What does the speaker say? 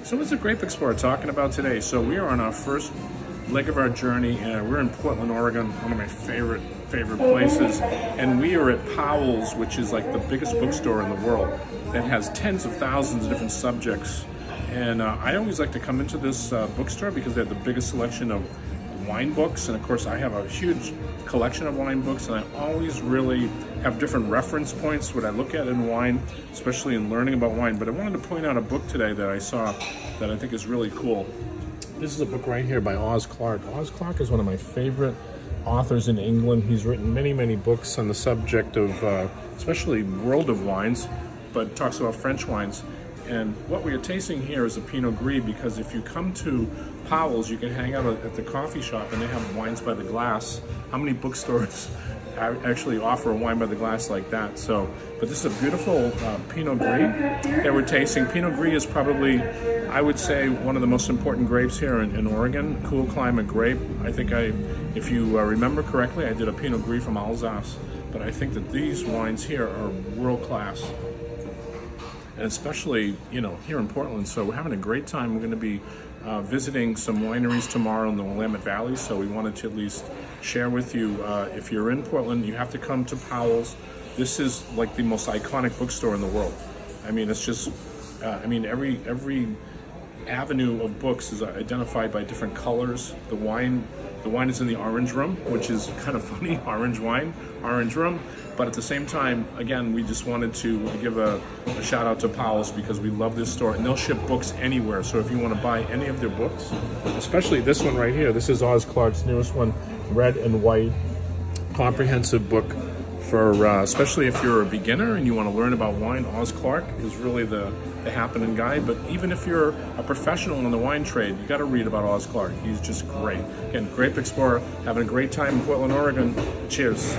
So what's the Grape Explorer talking about today? So we are on our first leg of our journey. We're in Portland, Oregon, one of my favorite places. And we are at Powell's, which is like the biggest bookstore in the world that has tens of thousands of different subjects. And I always like to come into this bookstore because they have the biggest selection of wine books. And of course, I have a huge collection of wine books, and I always really have different reference points what I look at in wine, especially in learning about wine. But I wanted to point out a book today that I saw that I think is really cool. This is a book right here by Oz Clarke. Oz Clarke is one of my favorite authors in England. He's written many books on the subject of especially world of wines, but talks about French wines. And what we are tasting here is a Pinot Gris, because if you come to Powell's, you can hang out at the coffee shop and they have wines by the glass. How many bookstores actually offer a wine by the glass like that? So, but this is a beautiful Pinot Gris that we're tasting. Pinot Gris is probably, I would say, one of the most important grapes here in Oregon. Cool climate grape. I think if you remember correctly, I did a Pinot Gris from Alsace. But I think that these wines here are world class. And especially, you know, here in Portland. So we're having a great time. We're going to be visiting some wineries tomorrow in the Willamette Valley. So we wanted to at least share with you, if you're in Portland, you have to come to Powell's. This is like the most iconic bookstore in the world. I mean, it's just, I mean, every avenue of books is identified by different colors. The wine is in the orange room, which is kind of funny, orange wine, orange room. But at the same time, again, we just wanted to give a shout out to Powell's because we love this store, and they'll ship books anywhere. So if you want to buy any of their books, especially this one right here, this is Oz Clarke's newest one, red and white, comprehensive book for, especially if you're a beginner and you want to learn about wine. Oz Clarke is really the happening guy. But even if you're a professional in the wine trade, you got to read about Oz Clarke. He's just great. Again, Grape Explorer, having a great time in Portland, Oregon. Cheers.